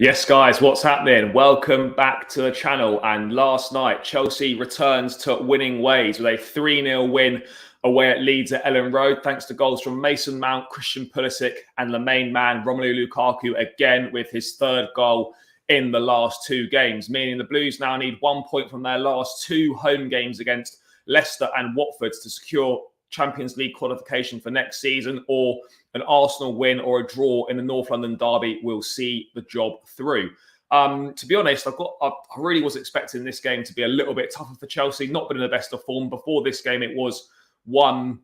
Yes, guys, what's happening? Welcome back to the channel. And last night, Chelsea returns to winning ways with a 3-0 win away at Leeds at Elland Road, thanks to goals from Mason Mount, Christian Pulisic, and the main man, Romelu Lukaku, again with his third goal in the last two games, meaning the Blues now need 1 point from their last two home games against Leicester and Watford to secure Champions League qualification for next season, or an Arsenal win or a draw in the North London derby will see the job through. To be honest, I really was expecting this game to be a little bit tougher for Chelsea. Not been in the best of form. Before this game, it was one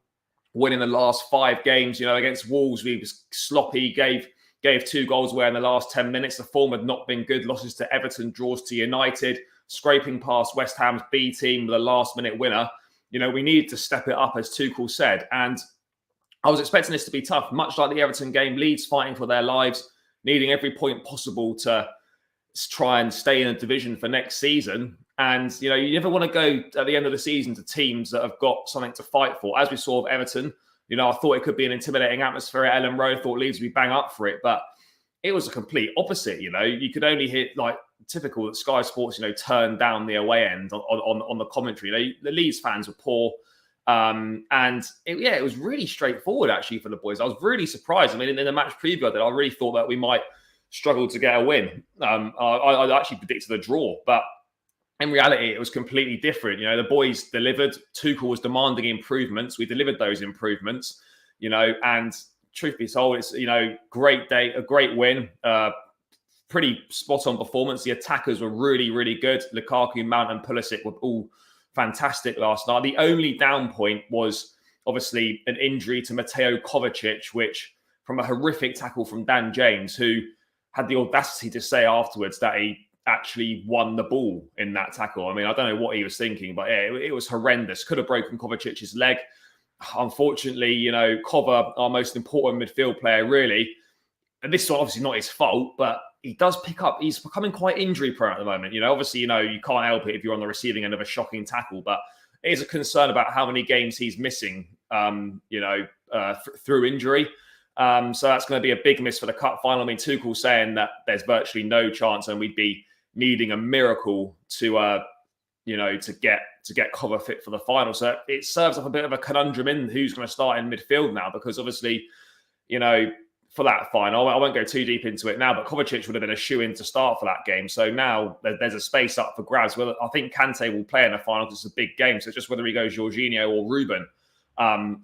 win in the last 5 games. You know, against Wolves, we was sloppy, gave 2 goals away in the last 10 minutes. The form had not been good. Losses to Everton, draws to United, scraping past West Ham's B team with a last-minute winner. You know, we needed to step it up, as Tuchel said. And I was expecting this to be tough, much like the Everton game. Leeds fighting for their lives, needing every point possible to try and stay in a division for next season. And, you know, you never want to go at the end of the season to teams that have got something to fight for. As we saw with Everton, you know, I thought it could be an intimidating atmosphere at Elland Road. I thought Leeds would be bang up for it. But it was a complete opposite, you know. You could only hit, like, typical that Sky Sports, you know, turned down the away end on the commentary. You know, the Leeds fans were poor. And it was really straightforward, actually, for the boys. I was really surprised. I mean, in the match preview, I really thought that we might struggle to get a win. I actually predicted a draw, but in reality, it was completely different. You know, the boys delivered. Tuchel was demanding improvements. We delivered those improvements, you know, and truth be told, it's, you know, great day, a great win, pretty spot-on performance. The attackers were really, really good. Lukaku, Mount and Pulisic were all fantastic last night. The only down point was obviously an injury to Mateo Kovacic, which from a horrific tackle from Dan James, who had the audacity to say afterwards that he actually won the ball in that tackle. I mean, I don't know what he was thinking, but yeah, it was horrendous. Could have broken Kovacic's leg. Unfortunately, you know, Kova, our most important midfield player, really, and this is obviously not his fault, but he does pick up. He's becoming quite injury prone at the moment. You know, obviously, you know, you can't help it if you're on the receiving end of a shocking tackle, but it is a concern about how many games he's missing, through injury. So that's going to be a big miss for the cup final. I mean, Tuchel saying that there's virtually no chance and we'd be needing a miracle to get cover fit for the final. So it serves up a bit of a conundrum in who's going to start in midfield now, because obviously, you know, for that final, I won't go too deep into it now, but Kovacic would have been a shoe-in to start for that game. So now there's a space up for grabs. Well, I think Kante will play in the final because it's a big game. So it's just whether he goes Jorginho or Ruben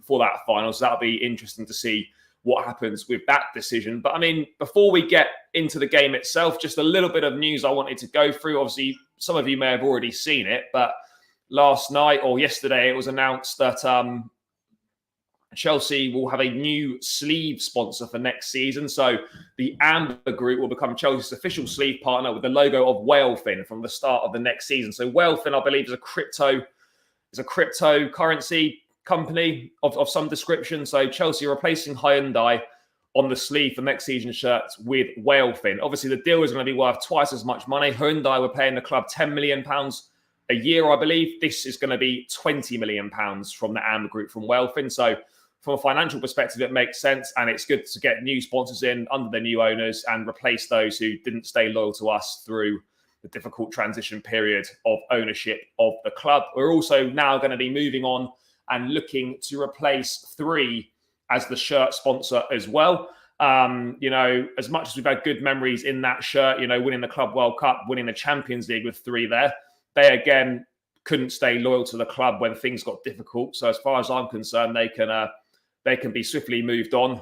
for that final. So that'll be interesting to see what happens with that decision. But I mean, before we get into the game itself, just a little bit of news I wanted to go through. Obviously, some of you may have already seen it, but last night or yesterday, it was announced that Chelsea will have a new sleeve sponsor for next season. So the Amber Group will become Chelsea's official sleeve partner with the logo of Whalefin from the start of the next season. So Whalefin, I believe, is a cryptocurrency company of some description. So Chelsea are replacing Hyundai on the sleeve for next season's shirts with Whalefin. Obviously, the deal is going to be worth twice as much money. Hyundai were paying the club £10 million a year, I believe. This is going to be £20 million from the Amber Group from Whalefin. So from a financial perspective, it makes sense, and it's good to get new sponsors in under the new owners and replace those who didn't stay loyal to us through the difficult transition period of ownership of the club. We're also now going to be moving on and looking to replace 3 as the shirt sponsor as well. You know, as much as we've had good memories in that shirt, you know, winning the Club World Cup, winning the Champions League with 3 there, they again couldn't stay loyal to the club when things got difficult. So as far as I'm concerned, they can be swiftly moved on.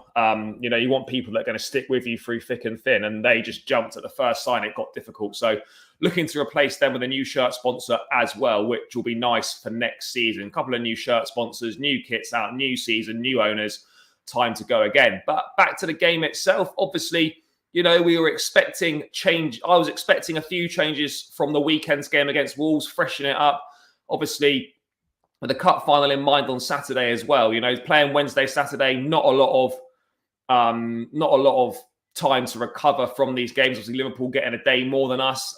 You know, you want people that are going to stick with you through thick and thin, and they just jumped at the first sign it got difficult. So looking to replace them with a new shirt sponsor as well, which will be nice for next season. A couple of new shirt sponsors, new kits out, new season, new owners, time to go again. But back to the game itself, obviously, you know, we were expecting change. I was expecting a few changes from the weekend's game against Wolves, freshen it up. Obviously, with the cup final in mind on Saturday as well, you know, playing Wednesday, Saturday, not a lot of time to recover from these games. Obviously, Liverpool getting a day more than us.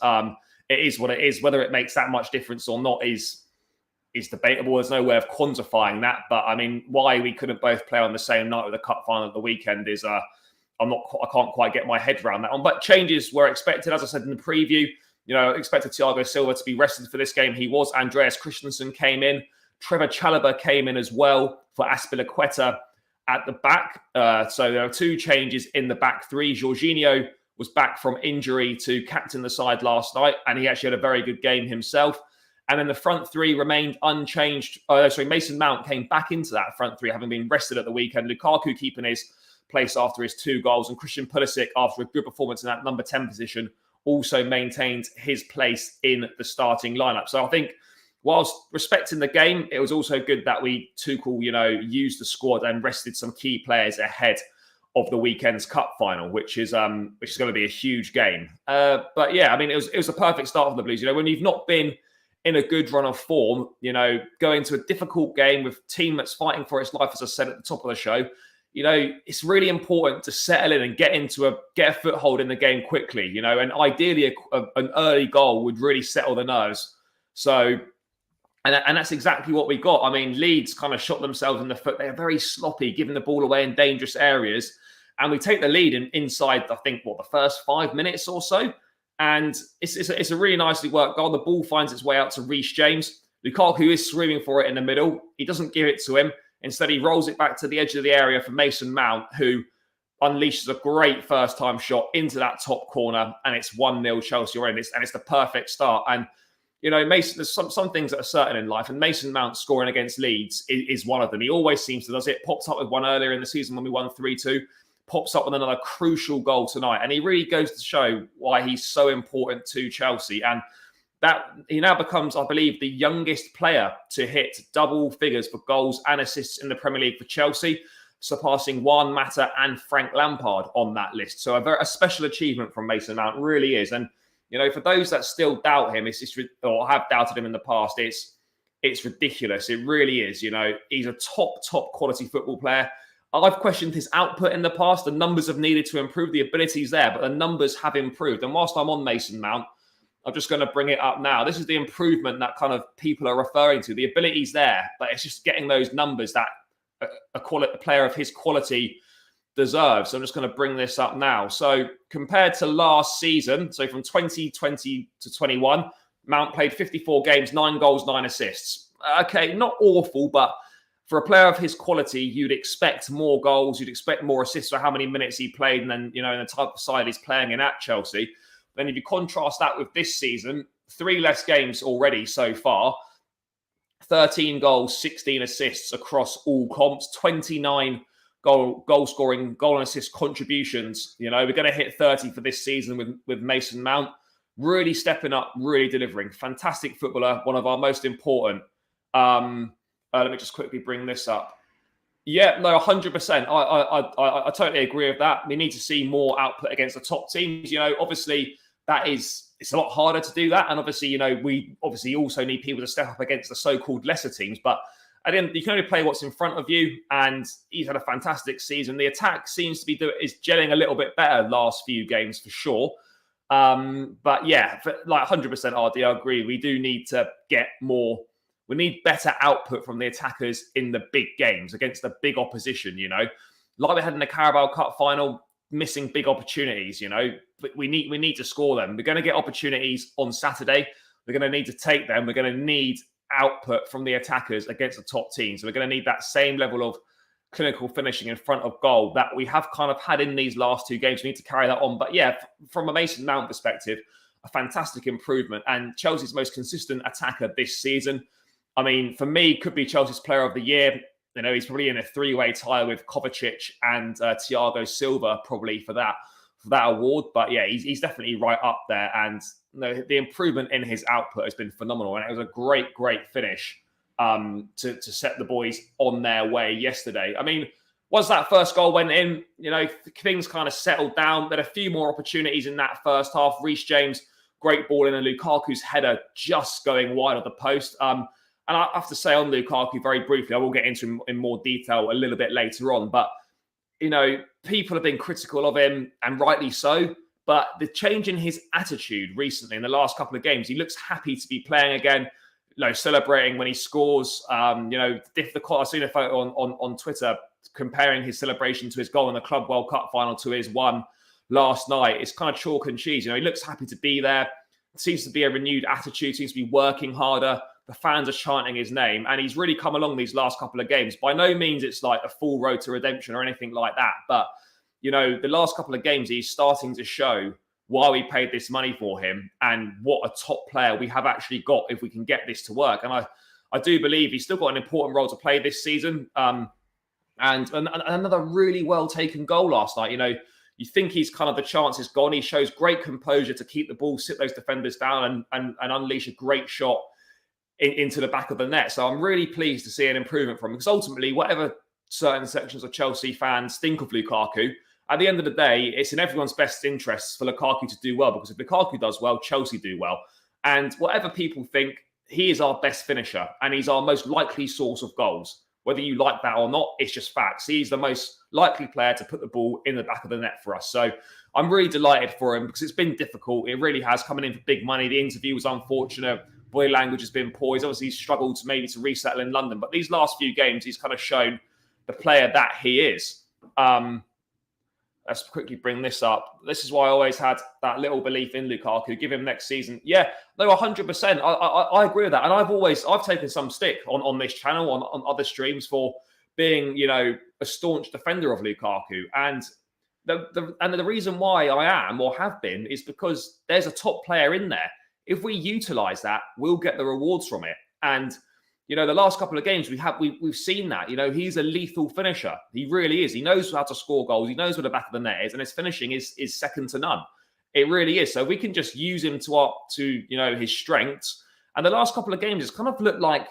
It is what it is. Whether it makes that much difference or not is debatable. There's no way of quantifying that. But I mean, why we couldn't both play on the same night with the cup final at the weekend is I can't quite get my head around that one. But changes were expected, as I said in the preview. Expected Thiago Silva to be rested for this game. He was. Andreas Christensen came in. Trevor Chalobah came in as well for Azpilicueta at the back. So there are 2 changes in the back 3. Jorginho was back from injury to captain the side last night, and he actually had a very good game himself. And then the front 3 remained unchanged. Mason Mount came back into that front 3, having been rested at the weekend. Lukaku keeping his place after his 2 goals, and Christian Pulisic, after a good performance in that number 10 position, also maintained his place in the starting lineup. So I think, whilst respecting the game, it was also good that Tuchel, used the squad and rested some key players ahead of the weekend's cup final, which is going to be a huge game. But yeah, I mean, it was a perfect start for the Blues. When you've not been in a good run of form, going to a difficult game with a team that's fighting for its life, as I said at the top of the show, it's really important to settle in and get a foothold in the game quickly, and ideally an early goal would really settle the nerves. So, and that's exactly what we got. I mean, Leeds kind of shot themselves in the foot. They're very sloppy, giving the ball away in dangerous areas. And we take the lead inside, I think, the first 5 minutes or so. And it's a really nicely worked goal. The ball finds its way out to Reece James. Lukaku is screaming for it in the middle. He doesn't give it to him. Instead, he rolls it back to the edge of the area for Mason Mount, who unleashes a great first-time shot into that top corner, and it's 1-0 Chelsea already. And it's the perfect start. And, Mason, there's some things that are certain in life, and Mason Mount scoring against Leeds is one of them. He always seems to does it. Popped up with one earlier in the season when we won 3-2. Pops up with another crucial goal tonight. And he really goes to show why he's so important to Chelsea. And that he now becomes, I believe, the youngest player to hit double figures for goals and assists in the Premier League for Chelsea, surpassing Juan Mata and Frank Lampard on that list. So a special achievement from Mason Mount, really is. And, for those that still doubt him, or have doubted him in the past, it's ridiculous. It really is. He's a top quality football player. I've questioned his output in the past. The numbers have needed to improve. The ability's there, but the numbers have improved. And whilst I'm on Mason Mount, I'm just going to bring it up now. This is the improvement that kind of people are referring to. The ability's there, but it's just getting those numbers that a player of his quality deserves. So I'm just going to bring this up now. So compared to last season, so from 2020 to 21, Mount played 54 games, 9 goals, 9 assists. Okay, not awful, but for a player of his quality, you'd expect more goals, you'd expect more assists for how many minutes he played, and then, in the type of side he's playing in at Chelsea. Then if you contrast that with this season, 3 less games already so far, 13 goals, 16 assists across all comps, 29 goal scoring, goal and assist contributions. We're going to hit 30 for this season with Mason Mount. Really stepping up, really delivering. Fantastic footballer, one of our most important. Let me just quickly bring this up. Yeah, no, 100%. I totally agree with that. We need to see more output against the top teams. Obviously it's a lot harder to do that. And obviously, we also need people to step up against the so-called lesser teams. But you can only play what's in front of you. And he's had a fantastic season. The attack seems to be is gelling a little bit better last few games for sure. But yeah, 100% RD, I agree. We do need to get more. We need better output from the attackers in the big games against the big opposition, Like we had in the Carabao Cup final, missing big opportunities, But we need to score them. We're going to get opportunities on Saturday. We're going to need to take them. We're going to need output from the attackers against the top teams. So we're going to need that same level of clinical finishing in front of goal that we have kind of had in these last 2 games. We need to carry that on. But yeah, from a Mason Mount perspective, a fantastic improvement and Chelsea's most consistent attacker this season. I mean, for me, could be Chelsea's player of the year. He's probably in a 3-way tie with Kovacic and Thiago Silva probably for that award. But yeah, he's definitely right up there. And the improvement in his output has been phenomenal. And it was a great finish to set the boys on their way yesterday. I mean, once that first goal went in, things kind of settled down. There had a few more opportunities in that first half. Reece James, great ball in, and Lukaku's header just going wide of the post. And I have to say on Lukaku very briefly, I will get into him in more detail a little bit later on. But, people have been critical of him, and rightly so. But the change in his attitude recently in the last couple of games, he looks happy to be playing again, celebrating when he scores. I've seen a photo on Twitter comparing his celebration to his goal in the Club World Cup final to his one last night, it's kind of chalk and cheese. He looks happy to be there. Seems to be a renewed attitude, seems to be working harder. The fans are chanting his name, and he's really come along these last couple of games. By no means it's like a full road to redemption or anything like that. But, the last couple of games, he's starting to show why we paid this money for him and what a top player we have actually got if we can get this to work. And I do believe he's still got an important role to play this season. And another really well-taken goal last night. You think he's kind of the chance is gone. He shows great composure to keep the ball, sit those defenders down and unleash a great shot into the back of the net. So I'm really pleased to see an improvement from him, because ultimately, whatever certain sections of Chelsea fans think of Lukaku, at the end of the day, it's in everyone's best interests for Lukaku to do well, because if Lukaku does well, Chelsea do well. And whatever people think, he is our best finisher and he's our most likely source of goals. Whether you like that or not, it's just facts. He's the most likely player to put the ball in the back of the net for us. So I'm really delighted for him, because it's been difficult. It really has, coming in for big money. The interview was unfortunate. Body language has been poor. He's obviously struggled to resettle in London. But these last few games, he's kind of shown the player that he is. Let's quickly bring this up. This is why I always had that little belief in Lukaku. Give him next season. Yeah, no, 100%. I agree with that. And I've taken some stick on this channel, on other streams, for being, a staunch defender of Lukaku. And the reason why I am or have been is because there's a top player in there. If we utilise that, we'll get the rewards from it. And the last couple of games we've seen that. He's a lethal finisher. He really is. He knows how to score goals. He knows where the back of the net is, and his finishing is second to none. It really is. So we can just use him to his strengths. And the last couple of games, it's kind of looked like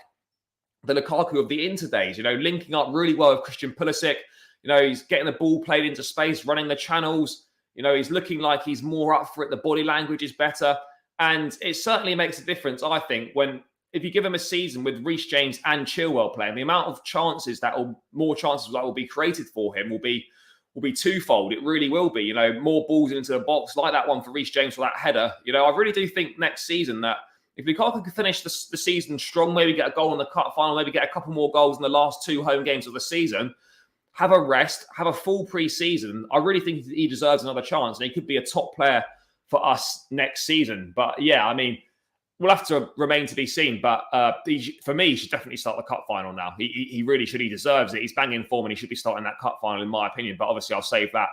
the Lukaku of the Inter days. Linking up really well with Christian Pulisic. He's getting the ball played into space, running the channels. He's looking like he's more up for it. The body language is better, and it certainly makes a difference, I think, if you give him a season with Reece James and Chilwell playing, the amount of chances that will be created for him will be twofold. It really will be, more balls into the box, like that one for Reece James for that header. I really do think next season that if Lukaku could finish the season strong, maybe get a goal in the cup final, maybe get a couple more goals in the last two home games of the season, have a rest, have a full pre-season, I really think he deserves another chance, and he could be a top player for us next season. But yeah, we'll have to remain to be seen. But for me, he should definitely start the cup final now. He really should. He deserves it. He's banging form, and he should be starting that cup final, in my opinion. But obviously, I'll save that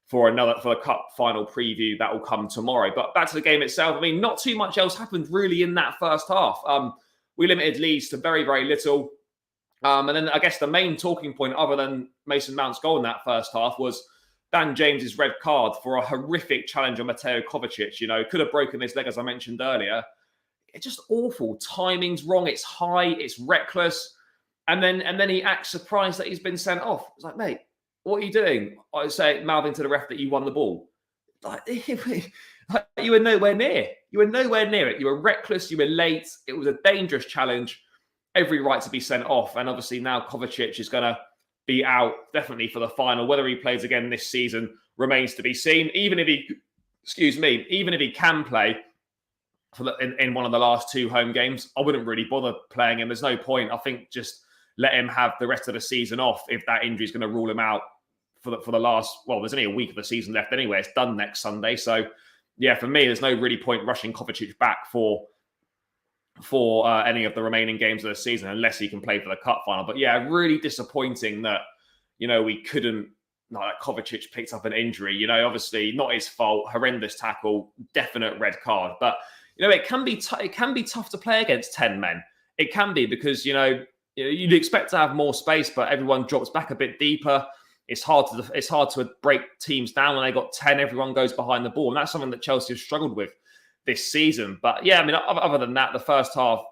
for the cup final preview that will come tomorrow. But back to the game itself. Not too much else happened really in that first half. We limited Leeds to very, very little. And then I guess the main talking point, other than Mason Mount's goal in that first half, was Dan James's red card for a horrific challenge on Mateo Kovacic. Could have broken his leg, as I mentioned earlier. It's just awful. Timing's wrong. It's high. It's reckless. And then he acts surprised that he's been sent off. It's like, mate, what are you doing? I say, mouthing to the ref that you won the ball. You were nowhere near. You were nowhere near it. You were reckless. You were late. It was a dangerous challenge. Every right to be sent off. And obviously now Kovacic is going to be out definitely for the final. Whether he plays again this season remains to be seen. Even if he can play in one of the last two home games, I wouldn't really bother playing him. There's no point. I think just let him have the rest of the season off if that injury is going to rule him out for the last, there's only a week of the season left anyway. It's done next Sunday. So, yeah, for me, there's no really point rushing Kovacic back for any of the remaining games of the season unless he can play for the cup final. But, yeah, really disappointing that, we couldn't, Kovacic picked up an injury. Obviously not his fault, horrendous tackle, definite red card. But, it can be tough to play against 10 men. It can be because, you'd expect to have more space, but everyone drops back a bit deeper. It's hard to break teams down when they got 10. Everyone goes behind the ball, and that's something that Chelsea have struggled with this season. But yeah, other than that, the first half,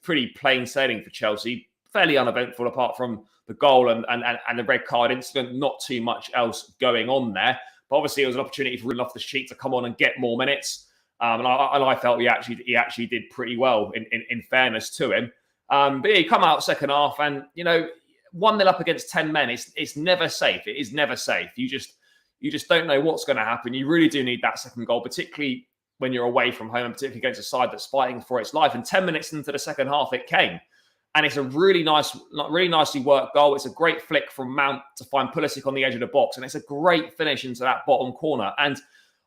pretty plain sailing for Chelsea, fairly uneventful apart from the goal and the red card incident. Not too much else going on there. But obviously, it was an opportunity for Loftus-Cheek to come on and get more minutes. And I felt he actually did pretty well in fairness to him. But yeah, he come out second half, and 1-0 up against 10 men. It's never safe. It is never safe. You just don't know what's going to happen. You really do need that second goal, particularly when you're away from home, and particularly against a side that's fighting for its life. And 10 minutes into the second half, it came. And it's a really nicely worked goal. It's a great flick from Mount to find Pulisic on the edge of the box. And it's a great finish into that bottom corner. And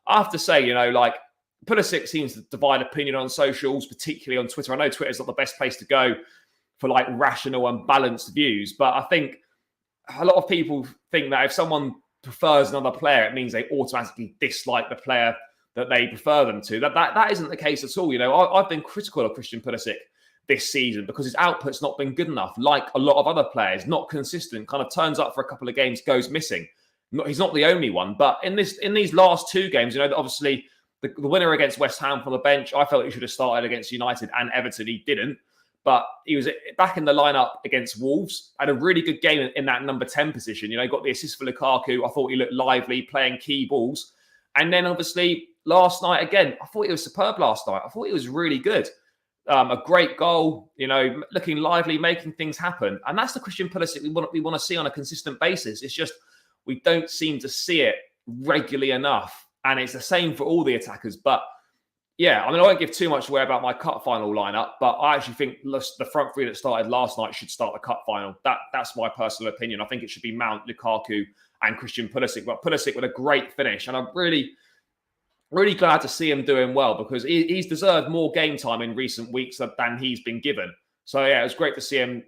I have to say, Pulisic seems to divide opinion on socials, particularly on Twitter. I know Twitter's not the best place to go for rational and balanced views. But I think a lot of people think that if someone prefers another player, it means they automatically dislike the player that they prefer them to. That isn't the case at all. I've been critical of Christian Pulisic this season because his output's not been good enough, like a lot of other players, not consistent, kind of turns up for a couple of games, goes missing. He's not the only one, but in these last two games, obviously the winner against West Ham from the bench, I felt he should have started against United and Everton. He didn't, but he was back in the lineup against Wolves, had a really good game in that number 10 position. Got the assist for Lukaku. I thought he looked lively, playing key balls. And then obviously last night, again, I thought he was superb last night. I thought he was really good. A great goal, looking lively, making things happen. And that's the Christian Pulisic we want to see on a consistent basis. It's just we don't seem to see it regularly enough. And it's the same for all the attackers. But yeah, I won't give too much away about my cup final lineup, but I actually think the front three that started last night should start the cup final. That's my personal opinion. I think it should be Mount, Lukaku, and Christian Pulisic. But Pulisic with a great finish. And I'm really glad to see him doing well because he's deserved more game time in recent weeks than he's been given. So, yeah, it was great to see him,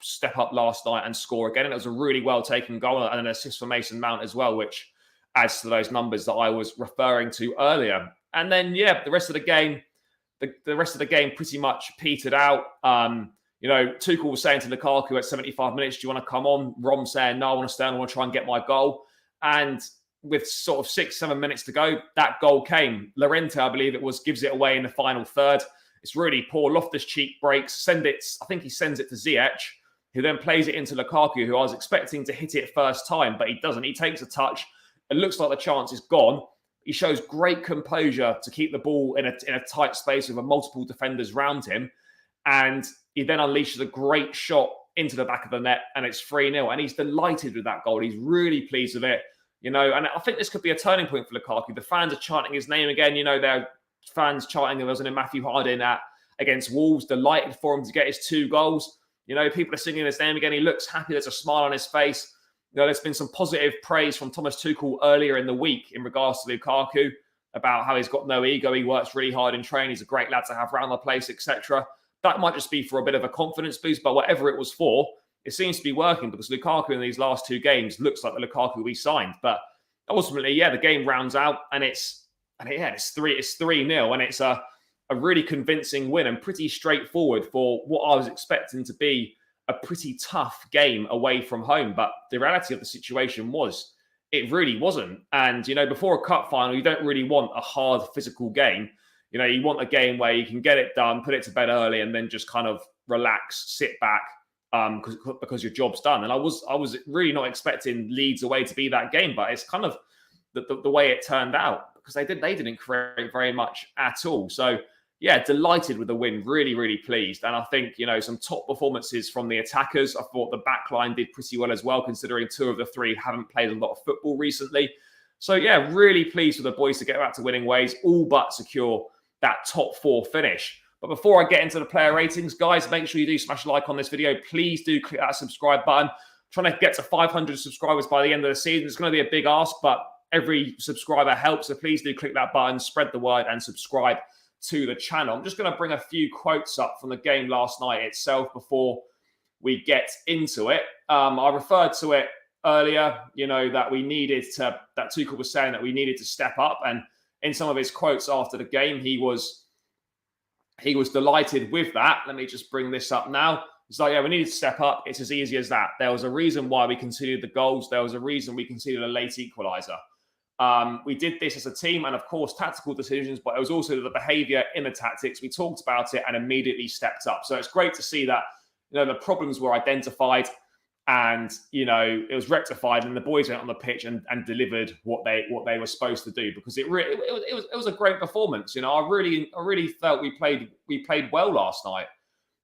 step up last night and score again. And it was a really well-taken goal and an assist for Mason Mount as well, which adds to those numbers that I was referring to earlier. And then, yeah, the rest of the game pretty much petered out. Tuchel was saying to Lukaku at 75 minutes, do you want to come on? Rom saying, no, I want to stay on. I want to try and get my goal. And with sort of 6-7 minutes to go, that goal came. Llorente, I believe it was, gives it away in the final third. It's really poor. Loftus-Cheek breaks. I think he sends it to Ziyech, who then plays it into Lukaku, who I was expecting to hit it first time, but he doesn't. He takes a touch. It looks like the chance is gone. He shows great composure to keep the ball in a tight space with multiple defenders around him. And he then unleashes a great shot into the back of the net, and it's 3-0. And he's delighted with that goal. He's really pleased with it. And I think this could be a turning point for Lukaku. The fans are chanting his name again. There are fans chanting him, wasn't it, Matthew Harding against Wolves, delighted for him to get his 2 goals. People are singing his name again. He looks happy. There's a smile on his face. There's been some positive praise from Thomas Tuchel earlier in the week in regards to Lukaku about how he's got no ego. He works really hard in training. He's a great lad to have around the place, etc. That might just be for a bit of a confidence boost, but whatever it was for, it seems to be working because Lukaku in these last 2 games looks like the Lukaku we signed. But ultimately, yeah, the game rounds out and it's 3-0 and it's a really convincing win and pretty straightforward for what I was expecting to be a pretty tough game away from home. But the reality of the situation was it really wasn't. And, before a cup final, you don't really want a hard physical game. You want a game where you can get it done, put it to bed early, and then just kind of relax, sit back, because your job's done. And I was really not expecting Leeds away to be that game, but it's kind of the way it turned out because they didn't create very much at all. So yeah, delighted with the win, really, really pleased. And I think, some top performances from the attackers. I thought the back line did pretty well as well, considering 2 of the 3 haven't played a lot of football recently. So yeah, really pleased with the boys to get back to winning ways, all but secure that top 4 finish. But before I get into the player ratings, guys, make sure you do smash a like on this video. Please do click that subscribe button. I'm trying to get to 500 subscribers by the end of the season. It's going to be a big ask, but every subscriber helps. So please do click that button, spread the word, and subscribe to the channel. I'm just going to bring a few quotes up from the game last night itself before we get into it. I referred to it earlier, that that Tuchel was saying that we needed to step up. And in some of his quotes after the game, he was delighted with that. Let me just bring this up now. It's like, yeah, we needed to step up. It's as easy as that. There was a reason why we conceded the goals. There was a reason we conceded a late equaliser. We did this as a team and, of course, tactical decisions, but it was also the behaviour in the tactics. We talked about it and immediately stepped up. So it's great to see that, the problems were identified and, it was rectified and the boys went on the pitch and delivered what they were supposed to do because it was a great performance. I really felt we played well last night.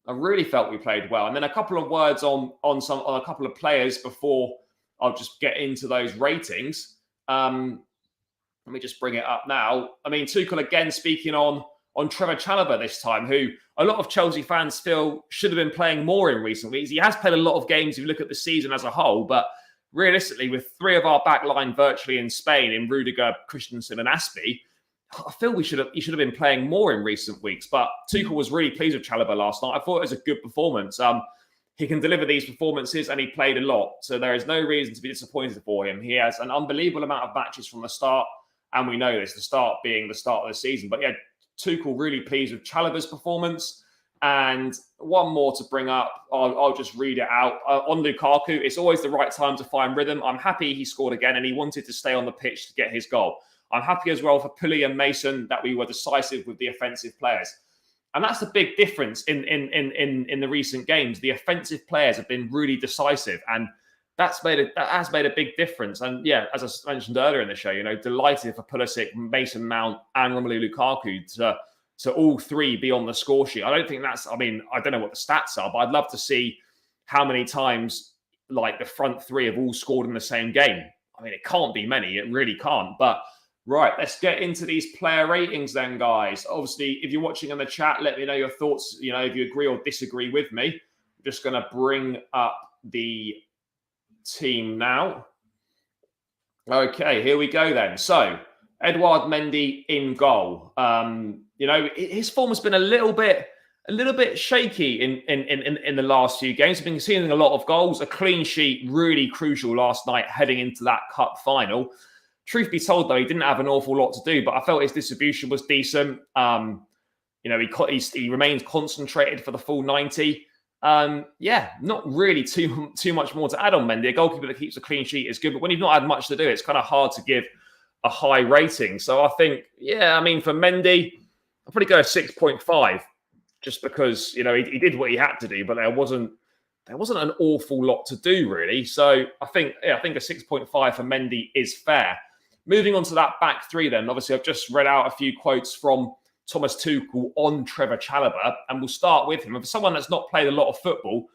I really felt we played well. And then a couple of words on a couple of players before I'll just get into those ratings. Let me just bring it up now. Tuchel again speaking on on Trevor Chalobah this time, who a lot of Chelsea fans feel should have been playing more in recent weeks. He has played a lot of games if you look at the season as a whole, but realistically, with three of our back line virtually in Spain, in Rudiger, Christensen and Aspie, I feel he should have been playing more in recent weeks. But Tuchel was really pleased with Chalobah last night. I thought it was a good performance. He can deliver these performances and he played a lot. So there is no reason to be disappointed for him. He has an unbelievable amount of matches from the start. And we know this, the start being the start of the season. But yeah, Tuchel really pleased with Chalobah's performance. And one more to bring up, I'll just read it out. On Lukaku, it's always the right time to find rhythm. I'm happy he scored again and he wanted to stay on the pitch to get his goal. I'm happy as well for Pulisic and Mason that we were decisive with the offensive players. And that's the big difference in the recent games. The offensive players have been really decisive, and that has made a big difference. And yeah, as I mentioned earlier in the show, delighted for Pulisic, Mason Mount, and Romelu Lukaku to all three be on the score sheet. I don't think I don't know what the stats are, but I'd love to see how many times like the front three have all scored in the same game. I mean, it can't be many. It really can't. But right, let's get into these player ratings then, guys. Obviously, if you're watching in the chat, let me know your thoughts, if you agree or disagree with me. I'm just going to bring up the team now. Okay, here we go then. So, Edouard Mendy in goal. His form has been a little bit shaky in the last few games. He's been conceding a lot of goals. A clean sheet, really crucial last night heading into that cup final. Truth be told, though, he didn't have an awful lot to do, but I felt his distribution was decent. He remained concentrated for the full 90. Not really too much more to add on Mendy. A goalkeeper that keeps a clean sheet is good, but when you've not had much to do, it's kind of hard to give a high rating. So I think, for Mendy, I'll probably go a 6.5, just because he did what he had to do, but there wasn't an awful lot to do really. So I think a 6.5 for Mendy is fair. Moving on to that back three then, obviously I've just read out a few quotes from Thomas Tuchel on Trevor Chalobah, and we'll start with him. And for someone that's not played a lot of football,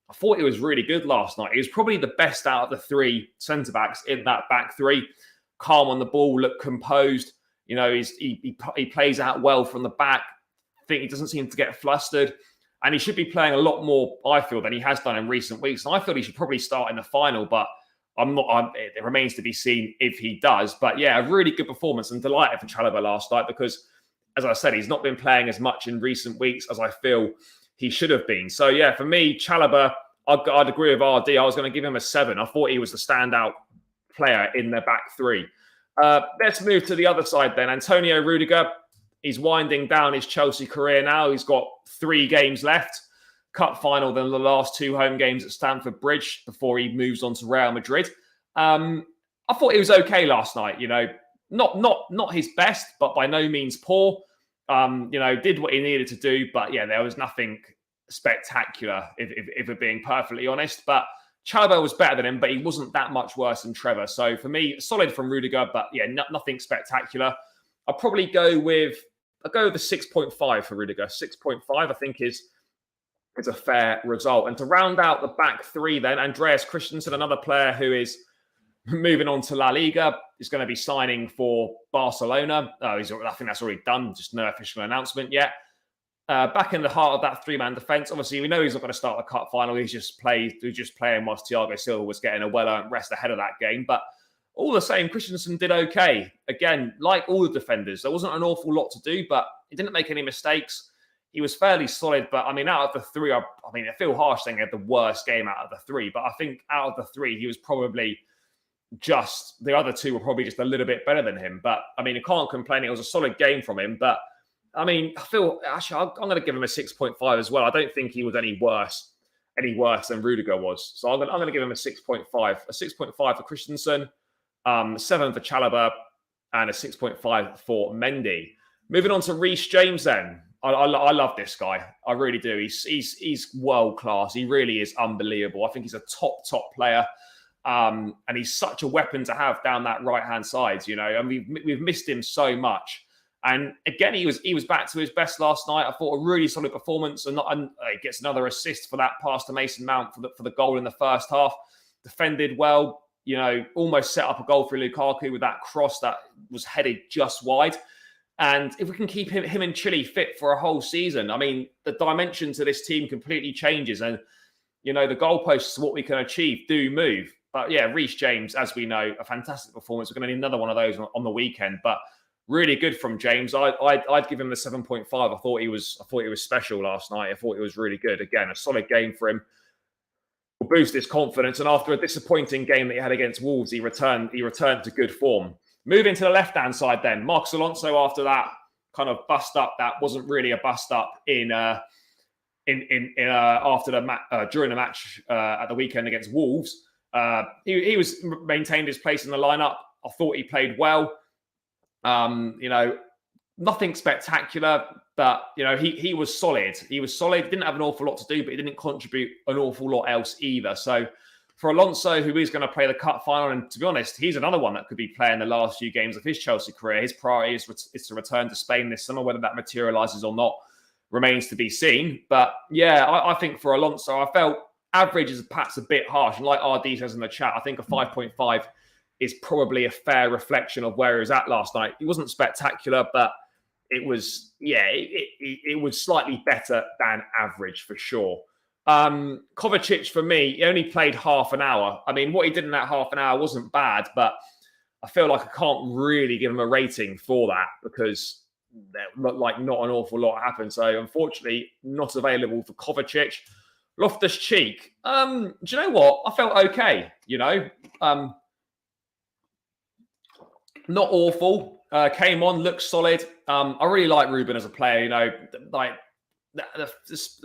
I thought he was really good last night. He was probably the best out of the three centre-backs in that back three. Calm on the ball, looked composed. He plays out well from the back. I think he doesn't seem to get flustered. And he should be playing a lot more, I feel, than he has done in recent weeks. And I feel he should probably start in the final, but it remains to be seen if he does. But yeah, a really good performance, and delighted for Chalobah last night because, as I said, he's not been playing as much in recent weeks as I feel he should have been. So yeah, for me, Chalobah, I'd agree with RD. I was going to give him a 7. I thought he was the standout player in their back three. Let's move to the other side then. Antonio Rudiger, he's winding down his Chelsea career now. He's got 3 games left. Cup final, then the last 2 home games at Stamford Bridge before he moves on to Real Madrid. I thought he was okay last night. Not his best, but by no means poor. Did what he needed to do, but yeah, there was nothing spectacular, if we're being perfectly honest. But Chalobah was better than him, but he wasn't that much worse than Trevor. So for me, solid from Rudiger, but yeah, nothing spectacular. I'll probably go with the 6.5 for Rudiger. 6.5, I think is a fair result. And to round out the back three then, Andreas Christensen, another player who is moving on to La Liga, is going to be signing for Barcelona. I think that's already done, just no official announcement yet. Back in the heart of that 3-man defence, obviously we know he's not going to start the cup final. He's just playing whilst Thiago Silva was getting a well-earned rest ahead of that game. But all the same, Christensen did okay. Again, like all the defenders, there wasn't an awful lot to do, but he didn't make any mistakes. He was fairly solid, but I mean, out of the 3, I feel harsh saying he had the worst game out of the 3, but I think out of the 3, he was probably the other 2 were probably just a little bit better than him. But I mean, I can't complain. It was a solid game from him, but I mean, I'm going to give him a 6.5 as well. I don't think he was any worse than Rudiger was. So I'm going to give him a 6.5. A 6.5 for Christensen, 7 for Chalobah, and a 6.5 for Mendy. Moving on to Reece James then. I love this guy. I really do. He's world class. He really is unbelievable. I think he's a top player. And he's such a weapon to have down that right-hand side, and we've missed him so much. And again, he was back to his best last night. I thought a really solid performance, and he gets another assist for that pass to Mason Mount for the goal in the first half. Defended well, almost set up a goal for Lukaku with that cross that was headed just wide. And if we can keep him and Chile fit for a whole season, I mean, the dimension to this team completely changes. And, the goalposts, what we can achieve, do move. But yeah, Reece James, as we know, a fantastic performance. We're going to need another one of those on the weekend. But really good from James. I'd give him the 7.5. I thought he was special last night. I thought he was really good. Again, a solid game for him. Will boost his confidence. And after a disappointing game that he had against Wolves, he returned to good form. Moving to the left-hand side then, Marcos Alonso after that kind of bust up, that wasn't really a bust up during the match at the weekend against Wolves. He was maintained his place in the lineup. I thought he played well. Nothing spectacular, but he was solid. He was solid. Didn't have an awful lot to do, but he didn't contribute an awful lot else either. So for Alonso, who is going to play the cup final, and to be honest, he's another one that could be playing the last few games of his Chelsea career. His priority is to return to Spain this summer. Whether that materialises or not remains to be seen. But yeah, I think for Alonso, I felt average is perhaps a bit harsh. And like RD says in the chat, I think a 5.5 is probably a fair reflection of where he was at last night. He wasn't spectacular, but it was slightly better than average for sure. Kovacic, for me, he only played half an hour. I mean, what he did in that half an hour wasn't bad, but I feel like I can't really give him a rating for that because not an awful lot happened. So unfortunately, not available for Kovacic. Loftus-Cheek. Do you know what? I felt okay, not awful. Came on, looked solid. I really like Ruben as a player, the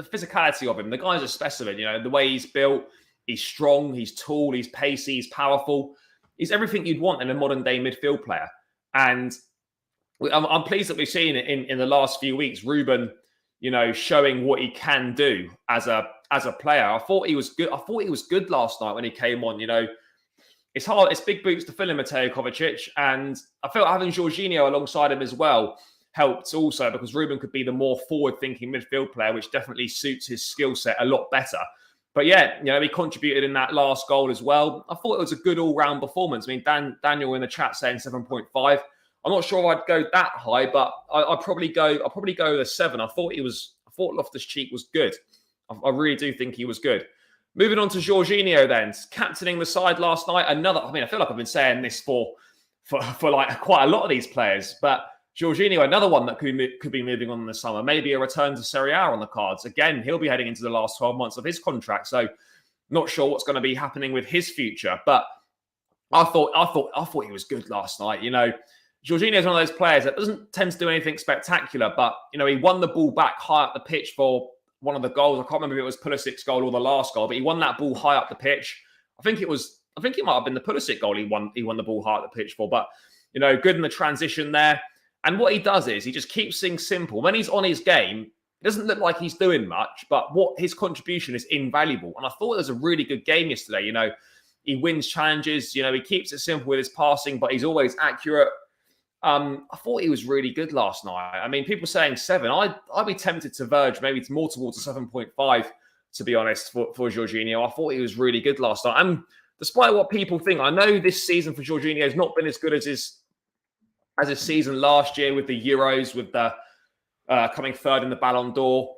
physicality of him. The guy's a specimen, the way he's built. He's strong, he's tall, he's pacey, he's powerful. He's everything you'd want in a modern day midfield player. And I'm pleased that we've seen it in the last few weeks, Ruben, showing what he can do as a player. I thought he was good. I thought he was good last night when he came on, It's hard. It's big boots to fill in Mateo Kovacic. And I felt having Jorginho alongside him as well helped also because Ruben could be the more forward-thinking midfield player, which definitely suits his skill set a lot better. But yeah, he contributed in that last goal as well. I thought it was a good all-round performance. I mean, Daniel in the chat saying 7.5. I'm not sure I'd go that high, but I'll probably go with a 7. I thought Loftus-Cheek was good. I really do think he was good. Moving on to Jorginho then, captaining the side last night. I feel like I've been saying this for like quite a lot of these players, but Jorginho, another one that could be moving on in the summer. Maybe a return to Serie A on the cards. Again, he'll be heading into the last 12 months of his contract, so not sure what's going to be happening with his future. But I thought he was good last night. Jorginho is one of those players that doesn't tend to do anything spectacular, but he won the ball back high up the pitch for one of the goals. I can't remember if it was Pulisic's goal or the last goal, but he won that ball high up the pitch. I think it might have been the Pulisic goal he won the ball high up the pitch for. But good in the transition there. And what he does is he just keeps things simple. When he's on his game, it doesn't look like he's doing much, but what his contribution is invaluable. And I thought it was a really good game yesterday. He wins challenges. He keeps it simple with his passing, but he's always accurate. I thought he was really good last night. I mean, people saying 7. I'd be tempted to verge maybe more towards a 7.5, to be honest, for Jorginho. I thought he was really good last night. And despite what people think, I know this season for Jorginho has not been as good as his season last year with the Euros, with the coming third in the Ballon d'Or,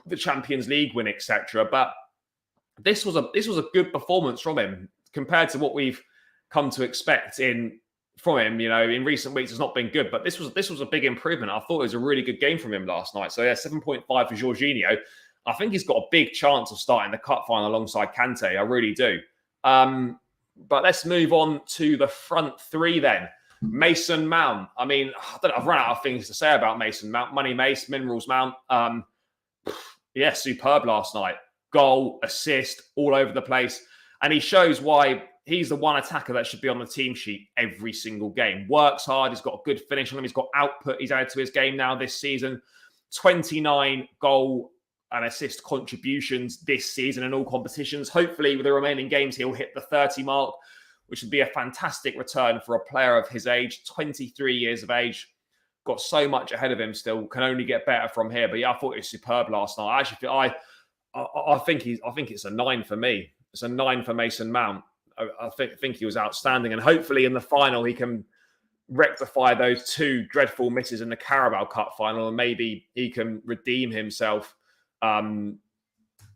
the Champions League win, etc. But this was a good performance from him compared to what we've come to expect from him. In recent weeks, it's not been good, but this was a big improvement. I thought it was a really good game from him last night. So yeah, 7.5 for Jorginho. I think he's got a big chance of starting the cup final alongside Kante. I really do. But let's move on to the front three then. Mason Mount. I mean, I've run out of things to say about Mason Mount. Money Mace, Minerals Mount. Yeah, superb last night. Goal, assist, all over the place. And he shows why he's the one attacker that should be on the team sheet every single game. Works hard. He's got a good finish on him. He's got output. He's added to his game now this season. 29 goal and assist contributions this season in all competitions. Hopefully, with the remaining games, he'll hit the 30 mark, which would be a fantastic return for a player of his age, 23 years of age. Got so much ahead of him still, can only get better from here. But yeah, I thought he was superb last night. I think it's a 9 for me. It's a 9 for Mason Mount. I think he was outstanding. And hopefully in the final, he can rectify those two dreadful misses in the Carabao Cup final, and maybe he can redeem himself in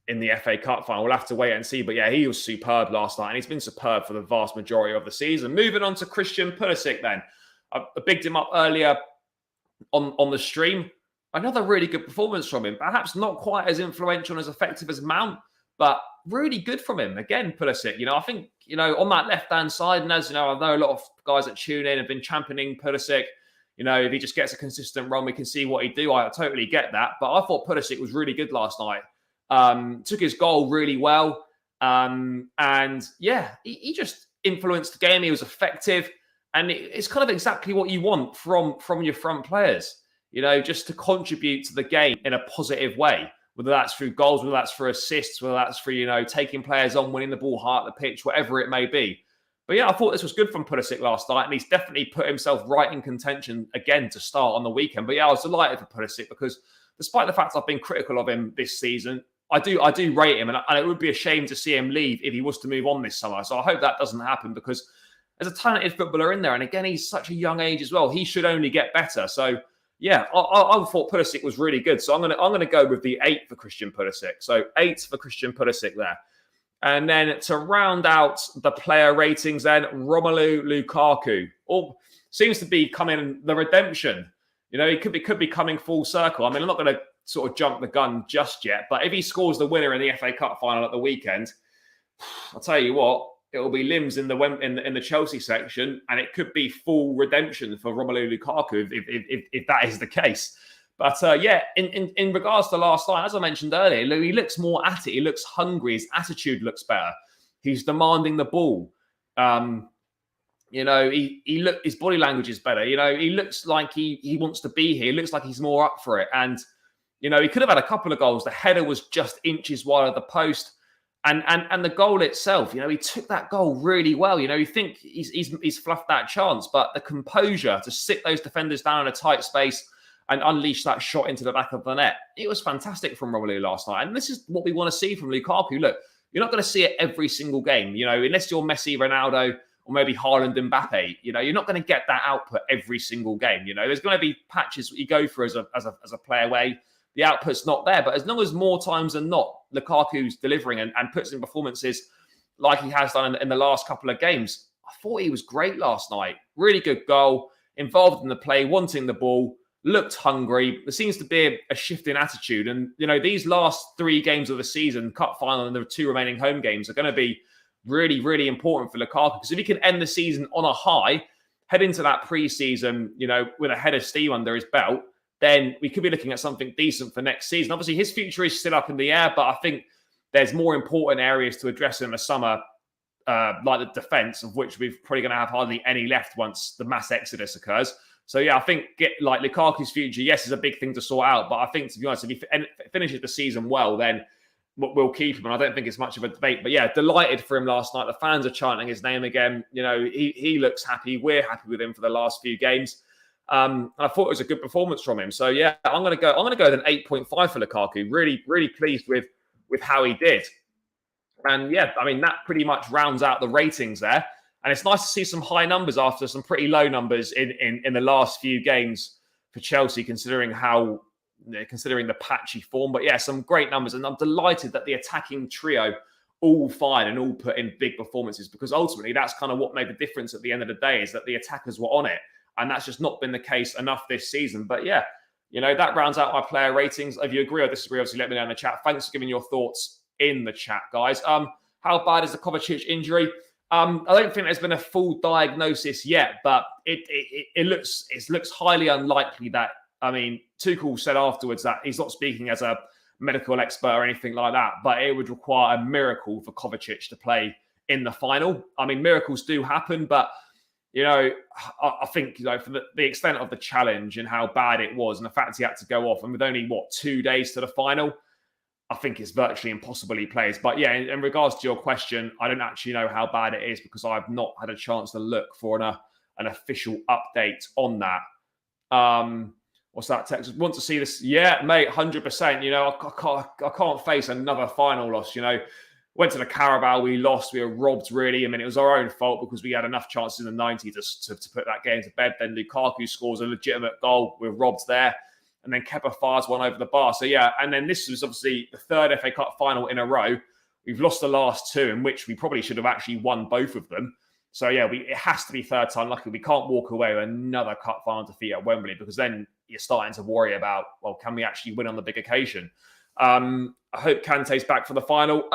the FA Cup final. We'll have to wait and see. But yeah, he was superb last night, and he's been superb for the vast majority of the season. Moving on to Christian Pulisic then. I bigged him up earlier on the stream. Another really good performance from him. Perhaps not quite as influential and as effective as Mount, but really good from him. Again, Pulisic, I think, on that left-hand side, and as I know a lot of guys that tune in have been championing Pulisic. If he just gets a consistent run, we can see what he'd do. I totally get that. But I thought Pulisic was really good last night. Took his goal really well. And yeah, he just influenced the game. He was effective. And it's kind of exactly what you want from your front players, just to contribute to the game in a positive way, whether that's through goals, whether that's for assists, whether that's for, taking players on, winning the ball high at the pitch, whatever it may be. But yeah, I thought this was good from Pulisic last night, and he's definitely put himself right in contention again to start on the weekend. But yeah, I was delighted for Pulisic because despite the fact I've been critical of him this season, I do rate him, and it would be a shame to see him leave if he was to move on this summer. So I hope that doesn't happen because there's a talented footballer in there. And again, he's such a young age as well. He should only get better. So yeah, I thought Pulisic was really good. So I'm gonna go with the 8 for Christian Pulisic. So 8 for Christian Pulisic there. And then to round out the player ratings then, Romelu Lukaku. Seems to be coming the redemption. He could be coming full circle. I mean, I'm not going to sort of jump the gun just yet, but if he scores the winner in the FA Cup final at the weekend, I'll tell you what, it will be limbs in the Chelsea section, and it could be full redemption for Romelu Lukaku if that is the case. But yeah, in regards to last night, as I mentioned earlier, he looks more at it. He looks hungry. His attitude looks better. He's demanding the ball. His body language is better. He looks like he wants to be here. He looks like he's more up for it. And he could have had a couple of goals. The header was just inches wide of the post. And the goal itself, he took that goal really well. You think he's fluffed that chance, but the composure to sit those defenders down in a tight space and unleash that shot into the back of the net, it was fantastic from Romelu last night. And this is what we want to see from Lukaku. Look, you're not going to see it every single game, unless you're Messi, Ronaldo, or maybe Haaland and Mbappe. You're not going to get that output every single game. There's going to be patches that you go through as a player where the output's not there. But as long as more times than not, Lukaku's delivering and puts in performances like he has done in the last couple of games, I thought he was great last night. Really good goal, involved in the play, wanting the ball, looked hungry. There seems to be a shift in attitude. And, these last 3 games of the season, cup final and the 2 remaining home games, are going to be really, really important for Lukaku. Because if he can end the season on a high, head into that pre-season, with a head of steam under his belt, then we could be looking at something decent for next season. Obviously, his future is still up in the air, but I think there's more important areas to address in the summer, like the defence, of which we're probably going to have hardly any left once the mass exodus occurs. So yeah, I think Lukaku's future, yes, is a big thing to sort out. But I think, to be honest, if he finishes the season well, then we'll keep him. And I don't think it's much of a debate. But yeah, delighted for him last night. The fans are chanting his name again. He looks happy. We're happy with him for the last few games. And I thought it was a good performance from him. So yeah, I'm going to go with an 8.5 for Lukaku. Really, really pleased with how he did. And yeah, I mean, that pretty much rounds out the ratings there. And it's nice to see some high numbers after some pretty low numbers in the last few games for Chelsea, considering the patchy form. But yeah, some great numbers. And I'm delighted that the attacking trio all fired and all put in big performances, because ultimately that's kind of what made the difference at the end of the day, is that the attackers were on it. And that's just not been the case enough this season. But yeah, that rounds out my player ratings. If you agree or disagree, obviously let me know in the chat. Thanks for giving your thoughts in the chat, guys. How bad is the Kovacic injury? I don't think there's been a full diagnosis yet, but it looks highly unlikely that, I mean, Tuchel said afterwards that he's not speaking as a medical expert or anything like that, but it would require a miracle for Kovacic to play in the final. I mean, miracles do happen, but I think, for the extent of the challenge and how bad it was, and the fact he had to go off, and with only 2 days to the final, I think it's virtually impossible he plays. But yeah, in regards to your question, I don't actually know how bad it is, because I've not had a chance to look for an official update on that. What's that, Texas? Want to see this? Yeah, mate, 100%. I can't face another final loss. Went to the Carabao, we lost, we were robbed really. I mean, it was our own fault because we had enough chances in the 90s to put that game to bed. Then Lukaku scores a legitimate goal, we're robbed there. And then Kepa fires one over the bar. So yeah, and then this was obviously the third FA Cup final in a row. We've lost the last two, in which we probably should have actually won both of them. So yeah, it has to be third time lucky. We can't walk away with another cup final defeat at Wembley, because then you're starting to worry about, well, can we actually win on the big occasion? I hope Kante's back for the final.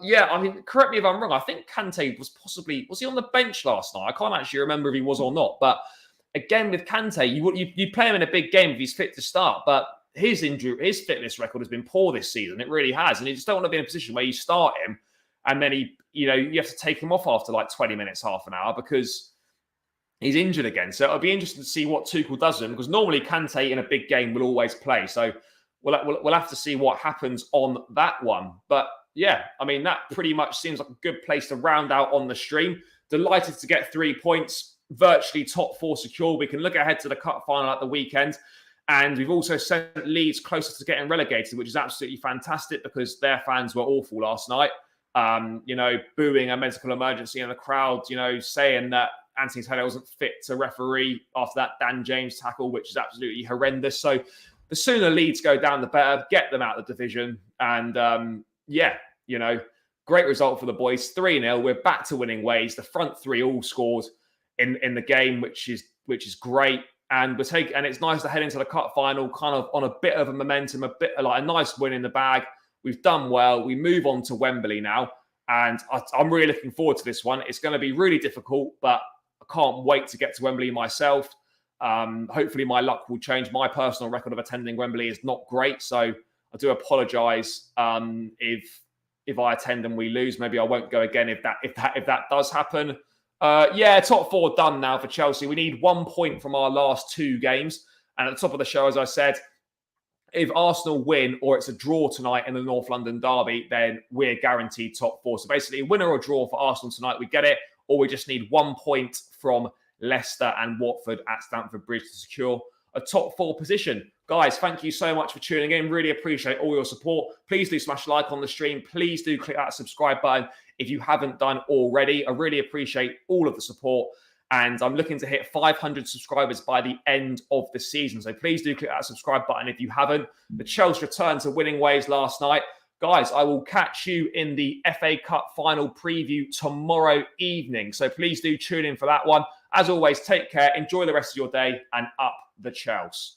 Yeah, I mean, correct me if I'm wrong. I think Kante was he on the bench last night? I can't actually remember if he was or not. But again, with Kante, you play him in a big game if he's fit to start. But his fitness record has been poor this season. It really has, and you just don't want to be in a position where you start him and then you have to take him off after like 20 minutes, half an hour, because he's injured again. So it'll be interesting to see what Tuchel does to him, because normally Kante in a big game will always play. So we'll have to see what happens on that one. But yeah, I mean, that pretty much seems like a good place to round out on the stream. Delighted to get 3 points, virtually top 4 secure. We can look ahead to the cup final at the weekend. And we've also sent Leeds closer to getting relegated, which is absolutely fantastic, because their fans were awful last night. Booing a medical emergency in the crowd, saying that Anthony Taylor wasn't fit to referee after that Dan James tackle, which is absolutely horrendous. So the sooner Leeds go down, the better. Get them out of the division. And great result for the boys. 3-0. We're back to winning ways. The front three all scored in the game, which is great. And it's nice to head into the cup final kind of on a bit of a momentum, a bit like a nice win in the bag. We've done well. We move on to Wembley now. And I'm really looking forward to this one. It's going to be really difficult, but I can't wait to get to Wembley myself. Hopefully my luck will change. My personal record of attending Wembley is not great, so I do apologise if I attend and we lose. Maybe I won't go again if that does happen. Top 4 done now for Chelsea. We need 1 point from our last 2 games. And at the top of the show, as I said, if Arsenal win or it's a draw tonight in the North London derby, then we're guaranteed top 4. So basically, winner or draw for Arsenal tonight, we get it. Or we just need 1 point from Leicester and Watford at Stamford Bridge to secure a top 4 position. Guys, thank you so much for tuning in. Really appreciate all your support. Please do smash like on the stream. Please do click that subscribe button if you haven't done already. I really appreciate all of the support. And I'm looking to hit 500 subscribers by the end of the season. So please do click that subscribe button if you haven't. The Chelsea returned to winning ways last night. Guys, I will catch you in the FA Cup final preview tomorrow evening. So please do tune in for that one. As always, take care, enjoy the rest of your day, and up the Chelsea.